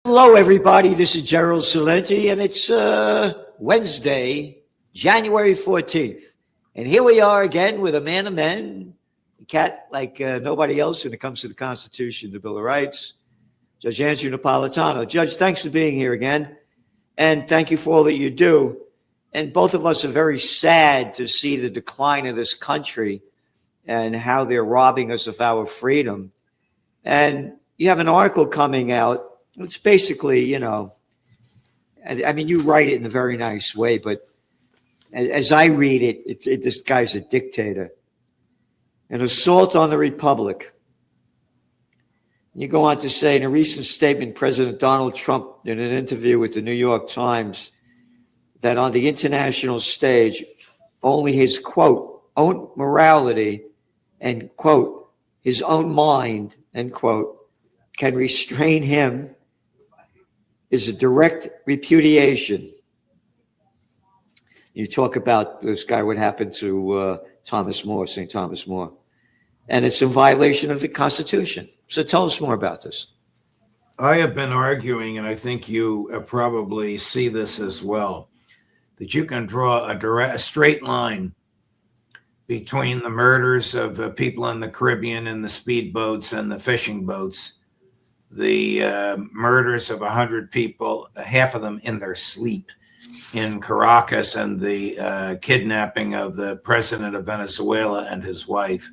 Hello, everybody. This is Gerald Salenti, and it's Wednesday, January 14th. And here we are again with a man of men, a cat like nobody else when it comes to the Constitution, the Bill of Rights, Judge Andrew Napolitano. Judge, thanks for being here again, and thank you for all that you do. And both of us are very sad to see the decline of this country and how they're robbing us of our freedom. And you have an article coming out. It's basically, you know, I mean, you write it in a very nice way, but as I read it, this guy's a dictator. An assault on the Republic. You go on to say, in a recent statement, President Donald Trump, in an interview with the New York Times, that on the international stage, only his, quote, own morality and, quote, his own mind, end quote, can restrain him is a direct repudiation. You talk about this guy, what happened to Thomas More, St. Thomas More, and it's in violation of the Constitution. So tell us more about this. I have been arguing, and I think you probably see this as well, that you can draw a straight line between the murders of people in the Caribbean and the speedboats and the fishing boats, the murders of 100 people, half of them in their sleep in Caracas, and the kidnapping of the president of Venezuela and his wife,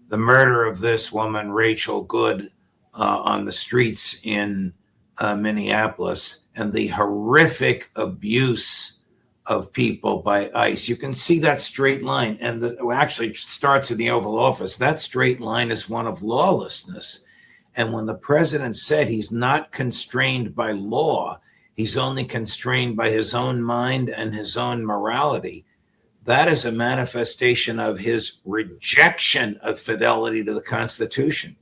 the murder of this woman, Rachel Good, on the streets in Minneapolis, and the horrific abuse of people by ICE. You can see that straight line, and actually starts in the Oval Office. That straight line is one of lawlessness. And when the president said he's not constrained by law, he's only constrained by his own mind and his own morality, that is a manifestation of his rejection of fidelity to the Constitution.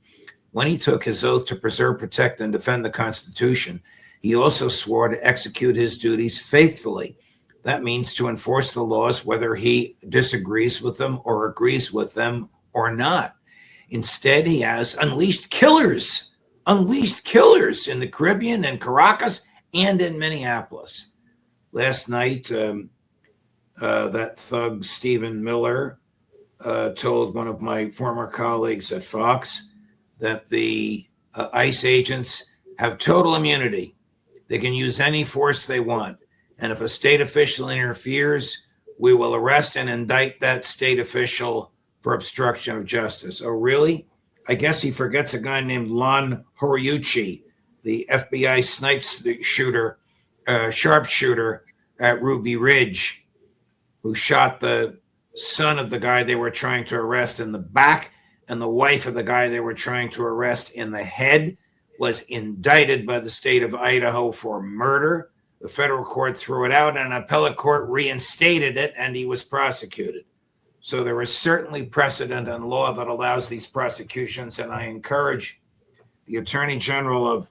When he took his oath to preserve, protect, and defend the Constitution, he also swore to execute his duties faithfully. That means to enforce the laws whether he disagrees with them or agrees with them or not. Instead, he has unleashed killers in the Caribbean and Caracas and in Minneapolis. Last night, that thug Stephen Miller told one of my former colleagues at Fox that the ICE agents have total immunity. They can use any force they want. And if a state official interferes, we will arrest and indict that state official for obstruction of justice. Oh, really? I guess he forgets a guy named Lon Horiuchi, the FBI sharpshooter at Ruby Ridge, who shot the son of the guy they were trying to arrest in the back and the wife of the guy they were trying to arrest in the head, was indicted by the state of Idaho for murder. The federal court threw it out, and an appellate court reinstated it, and he was prosecuted. So there is certainly precedent and law that allows these prosecutions, and I encourage the Attorney General of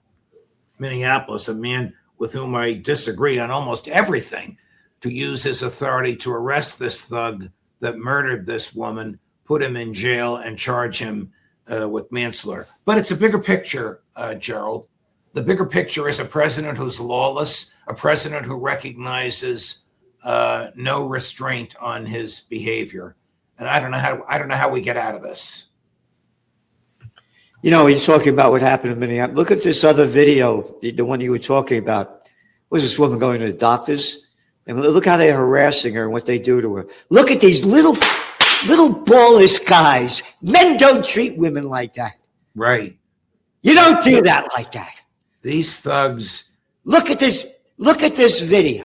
Minneapolis, a man with whom I disagree on almost everything, to use his authority to arrest this thug that murdered this woman, put him in jail, and charge him with manslaughter. But it's a bigger picture, Gerald. The bigger picture is a president who's lawless, a president who recognizes no restraint on his behavior. And I don't know how we get out of this. You know, he's talking about what happened in Minneapolis. Look at this other video, the one you were talking about. Was this woman going to the doctors? And look how they're harassing her and what they do to her. Look at these little ballless guys. Men don't treat women like that. Right. You don't do that like that. These thugs. Look at this video.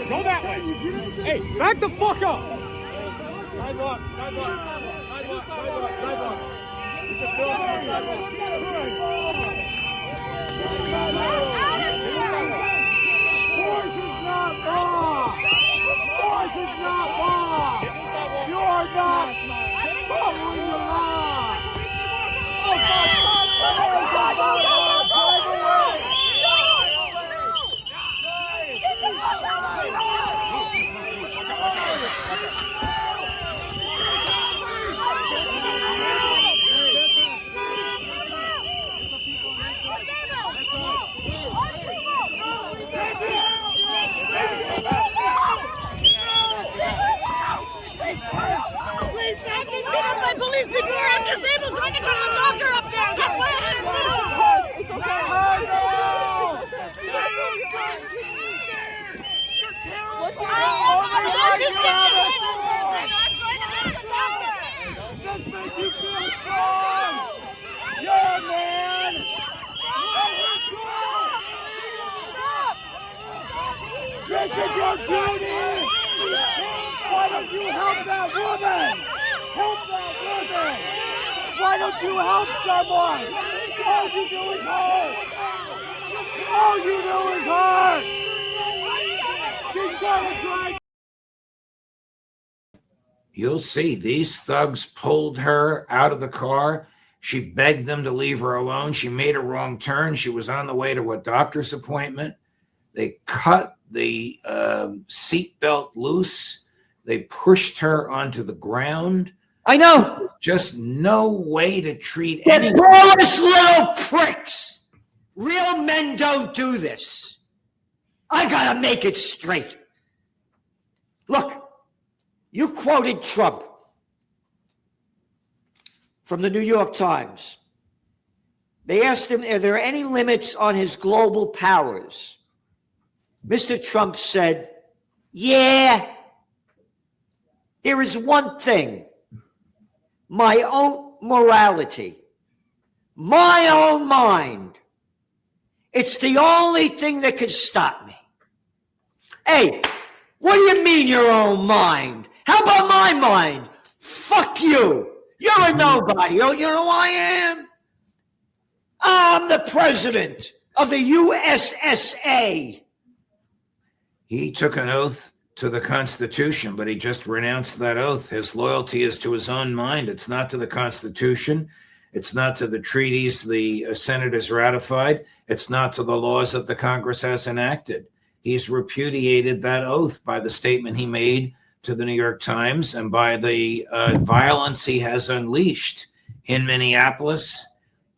Go that way. Hey, back the fuck up. Sidewalk. You can film on the sidewalk. Force is not law. Force is not law. You are not following the law. I've been beat up by police before. I'm disabled, so I can go to the doctor up there. That's why I can move. I'm just a disabled person. I'm trying to go to the doctor. Does this make you feel strong? You're a man. This is your duty. Why don't you help that woman? Help that woman. Why don't you help someone? All you do is hurt. All you do is hurt. She's trying to drive. You'll see these thugs pulled her out of the car. She begged them to leave her alone. She made a wrong turn. She was on the way to a doctor's appointment. They cut the seatbelt loose. They pushed her onto the ground. I know. Just no way to treat They're anyone. porous little pricks. Real men don't do this. I gotta make it straight. Look, you quoted Trump from the New York Times. They asked him, are there any limits on his global powers? Mr. Trump said, yeah, there is one thing. My own morality, my own mind. It's the only thing that could stop me. Hey, what do you mean your own mind? How about my mind? Fuck you. You're a nobody. Oh, you know who I am? I'm the president of the USSA. He took an oath to the Constitution, but he just renounced that oath. His loyalty is to his own mind. It's not to the Constitution. It's not to the treaties the Senate has ratified. It's not to the laws that the Congress has enacted. He's repudiated that oath by the statement he made to the New York Times and by the violence he has unleashed in Minneapolis,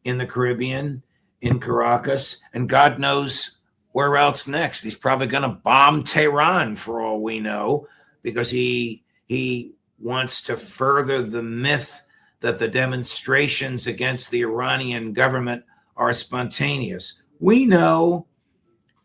in the Caribbean, in Caracas, and God knows where else next. He's probably going to bomb Tehran for all we know, because he wants to further the myth that the demonstrations against the Iranian government are spontaneous. We know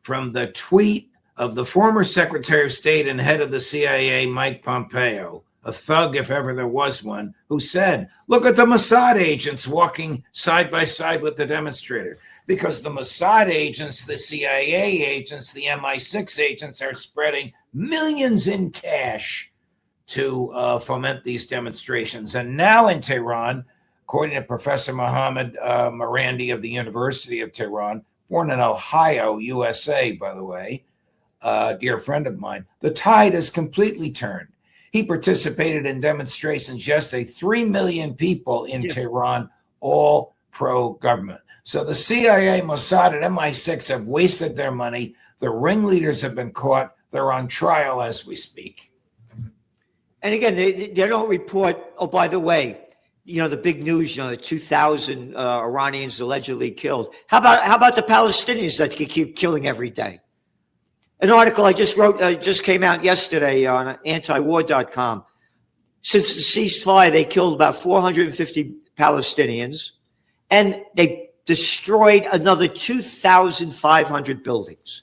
from the tweet of the former Secretary of State and head of the CIA, Mike Pompeo, a thug if ever there was one, who said, look at the Mossad agents walking side by side with the demonstrator. Because the Mossad agents, the CIA agents, the MI6 agents are spreading millions in cash to foment these demonstrations. And now in Tehran, according to Professor Mohammed Marandi of the University of Tehran, born in Ohio, USA, by the way, dear friend of mine, the tide has completely turned. He participated in demonstrations yesterday, 3 million people in Tehran, all pro-government. So the CIA, Mossad, and MI6 have wasted their money. The ringleaders have been caught. They're on trial as we speak. And again, they don't report, oh, by the way, the big news, the 2,000 Iranians allegedly killed. How about the Palestinians that keep killing every day? An article I just wrote just came out yesterday on antiwar.com. Since the ceasefire, they killed about 450 Palestinians, and they destroyed another 2,500 buildings.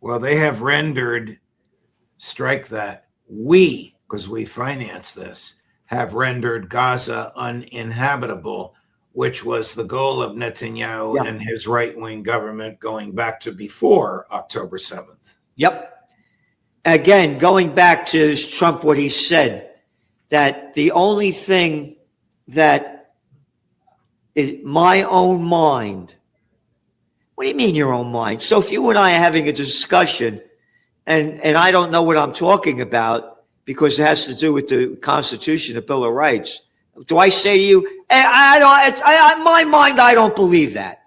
Well, they have rendered, strike that, we, because we finance this, have rendered Gaza uninhabitable, which was the goal of Netanyahu and his right-wing government going back to before October 7th. Yep. Again, going back to Trump, what he said, that the only thing that is my own mind. What do you mean your own mind? So if you and I are having a discussion and I don't know what I'm talking about because it has to do with the Constitution, the Bill of Rights. Do I say to you, my mind, I don't believe that.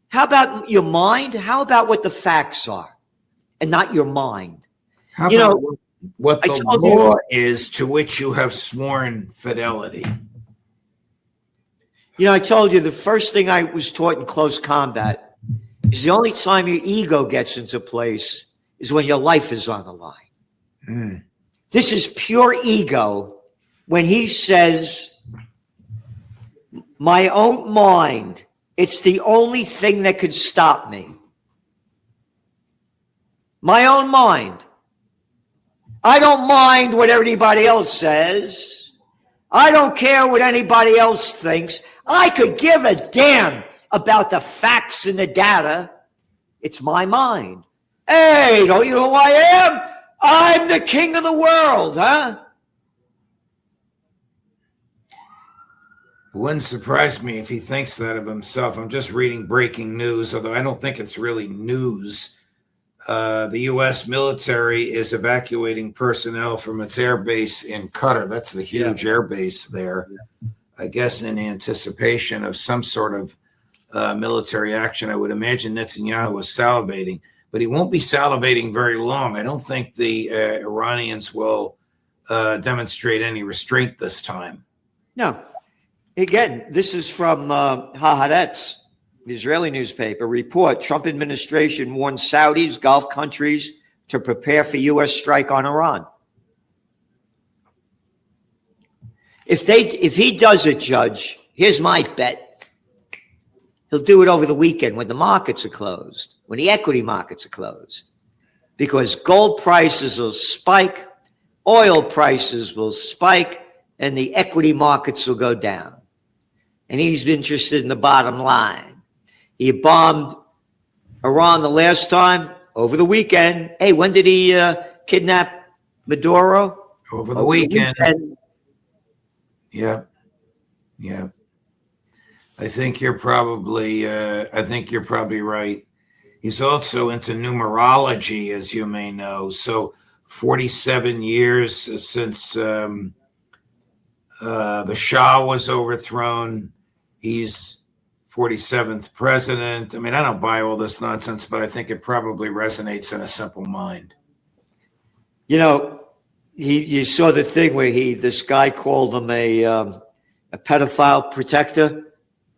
How about your mind? How about what the facts are and not your mind? How You about know, what I the told you- law is to which you have sworn fidelity? I told you the first thing I was taught in close combat is the only time your ego gets into place is when your life is on the line. Mm. This is pure ego when he says, my own mind, it's the only thing that could stop me. My own mind. I don't mind what everybody else says. I don't care what anybody else thinks. I could give a damn about the facts and the data. It's my mind. Hey, don't you know who I am? I'm the king of the world, huh? It wouldn't surprise me if he thinks that of himself. I'm just reading breaking news, although I don't think it's really news. The U.S. military is evacuating personnel from its air base in Qatar. That's the huge air base there. I guess in anticipation of some sort of military action. I would imagine Netanyahu was salivating, but he won't be salivating very long. I don't think the Iranians will demonstrate any restraint this time. No. Again, this is from Haaretz, the Israeli newspaper. Report: Trump administration warns Saudis, Gulf countries to prepare for U.S. strike on Iran. If he does it, Judge, here's my bet. He'll do it over the weekend when the markets are closed, when the equity markets are closed, because gold prices will spike, oil prices will spike, and the equity markets will go down. And he's interested in the bottom line. He bombed Iran the last time over the weekend. Hey, when did he kidnap Maduro? Over the weekend. Yeah. I think you're probably right. He's also into numerology, as you may know. So 47 years since the Shah was overthrown. He's 47th president. I mean, I don't buy all this nonsense, but I think it probably resonates in a simple mind. You saw the thing where this guy called him a pedophile protector.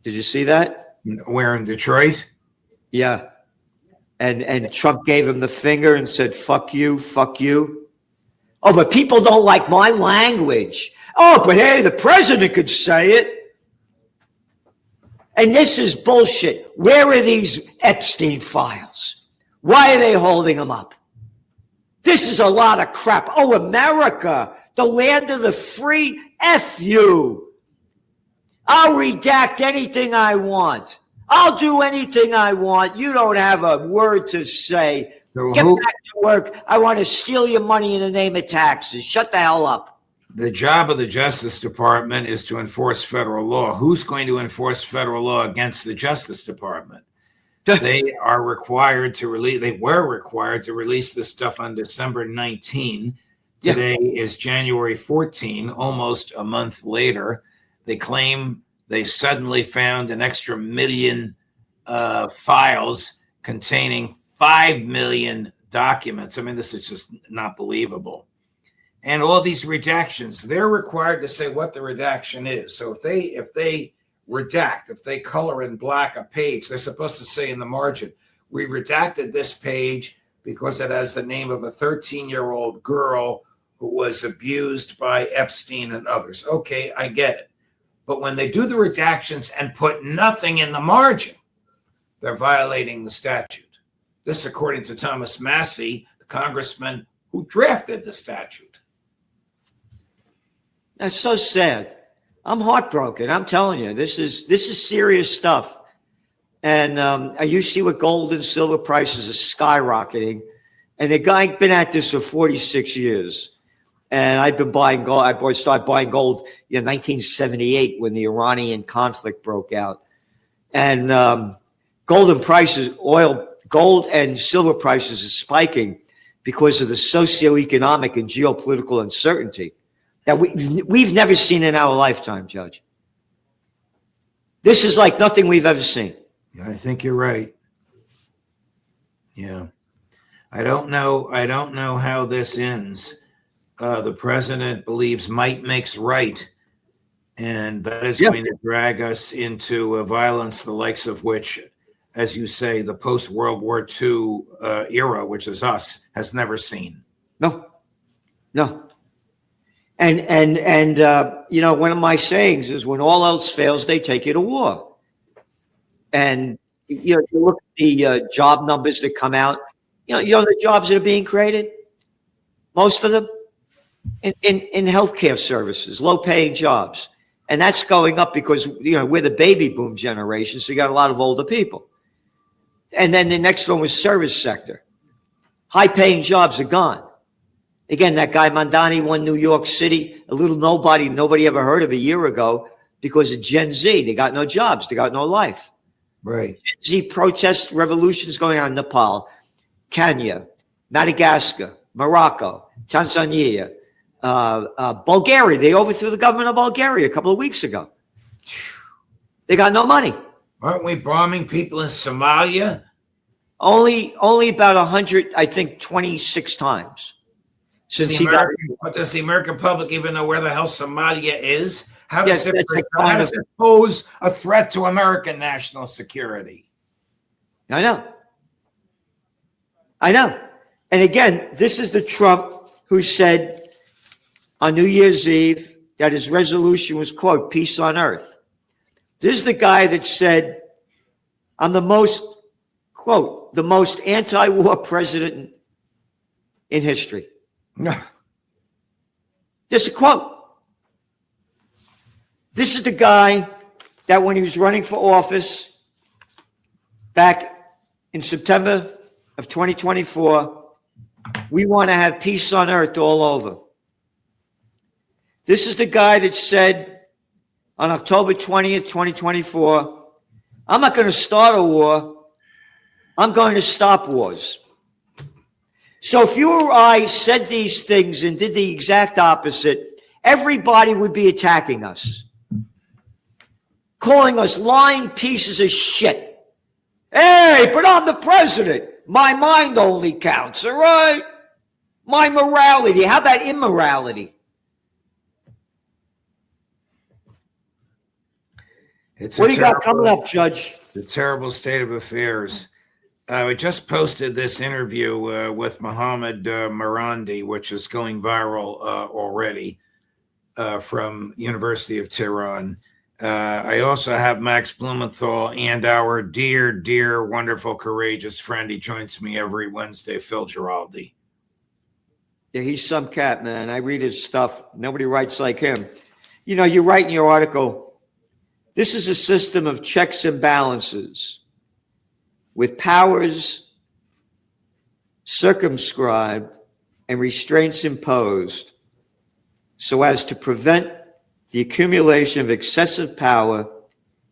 Did you see that? Where, in Detroit? Yeah. And Trump gave him the finger and said, fuck you, fuck you. Oh, but people don't like my language. Oh, but hey, the president could say it. And this is bullshit. Where are these Epstein files? Why are they holding them up? This is a lot of crap. Oh, America, the land of the free, F you. I'll redact anything I want. I'll do anything I want. You don't have a word to say. So Get back to work. I want to steal your money in the name of taxes. Shut the hell up. The job of the Justice Department is to enforce federal law. Who's going to enforce federal law against the Justice Department? They are required to release. They were required to release this stuff on December 19. Today is January 14, almost a month later. They claim they suddenly found an extra million files containing 5 million documents. I mean, this is just not believable. And all these redactions, they're required to say what the redaction is. So if they redact, if they color in black a page, they're supposed to say in the margin, we redacted this page because it has the name of a 13-year-old girl who was abused by Epstein and others. Okay, I get it. But when they do the redactions and put nothing in the margin, they're violating the statute. This, according to Thomas Massie, the congressman who drafted the statute. That's so sad. I'm heartbroken. I'm telling you, this is serious stuff. And you see what gold and silver prices are skyrocketing. And the guy been at this for 46 years. And I've been buying gold. I started buying gold in 1978 when the Iranian conflict broke out. And gold and silver prices are spiking because of the socioeconomic and geopolitical uncertainty that we've never seen in our lifetime, Judge. This is like nothing we've ever seen. I think you're right. Yeah. I don't know how this ends. The president believes might makes right, and that is going to drag us into a violence the likes of which, as you say, the post-World War II era, which is us, has never seen. No. And you know, one of my sayings is, when all else fails, they take you to war. And you know, you look at the job numbers that come out. You know the jobs that are being created. Most of them in healthcare services, low-paying jobs, and that's going up because we're the baby boom generation, so you got a lot of older people. And then the next one was service sector. High-paying jobs are gone. Again, that guy Mandani won New York City, a little nobody ever heard of a year ago because of Gen Z. They got no jobs. They got no life. Right. Gen Z protests, revolutions going on in Nepal, Kenya, Madagascar, Morocco, Tanzania, Bulgaria. They overthrew the government of Bulgaria a couple of weeks ago. They got no money. Aren't we bombing people in Somalia? Only about 100, I think, 26 times. Since But does the American public even know where the hell Somalia is? How does it pose a threat to American national security? I know. And again, this is the Trump who said on New Year's Eve that his resolution was, quote, peace on earth. This is the guy that said, I'm the most, quote, the most anti-war president in history. This is a quote. This is the guy that when he was running for office back in September of 2024, we want to have peace on earth all over. This is the guy that said on October 20th, 2024, I'm not going to start a war. I'm going to stop wars. So if you or I said these things and did the exact opposite, everybody would be attacking us, calling us lying pieces of shit. Hey, but I'm the president. My mind only counts, all right? My morality. How about immorality? What do you got coming up, Judge? The terrible state of affairs. I just posted this interview with Mohammed Marandi, which is going viral already from University of Tehran. I also have Max Blumenthal and our dear, dear, wonderful, courageous friend. He joins me every Wednesday, Phil Giraldi. Yeah, he's some cat, man. I read his stuff. Nobody writes like him. You know, you write in your article, this is a system of checks and balances with powers circumscribed and restraints imposed so as to prevent the accumulation of excessive power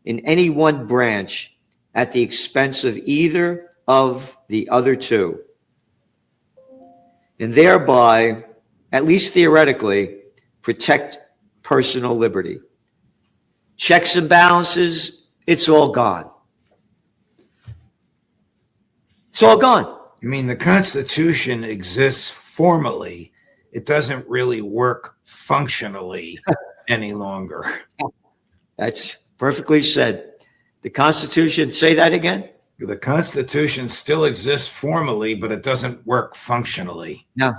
in any one branch at the expense of either of the other two, and thereby, at least theoretically, protect personal liberty. Checks and balances, it's all gone. It's all gone. You mean the Constitution exists formally? It doesn't really work functionally any longer. That's perfectly said. The Constitution, say that again? The Constitution still exists formally, but it doesn't work functionally. No.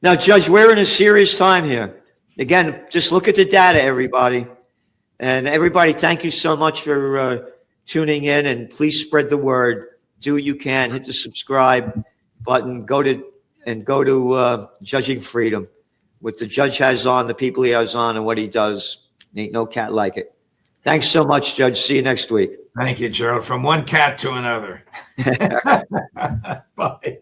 Now, Judge, we're in a serious time here. Again, just look at the data, everybody. And everybody, thank you so much for tuning in, and please spread the word. Do what you can. Hit the subscribe button. Go to Judging Freedom. What the judge has on, the people he has on, and what he does. Ain't no cat like it. Thanks so much, Judge. See you next week. Thank you, Gerald. From one cat to another. Bye.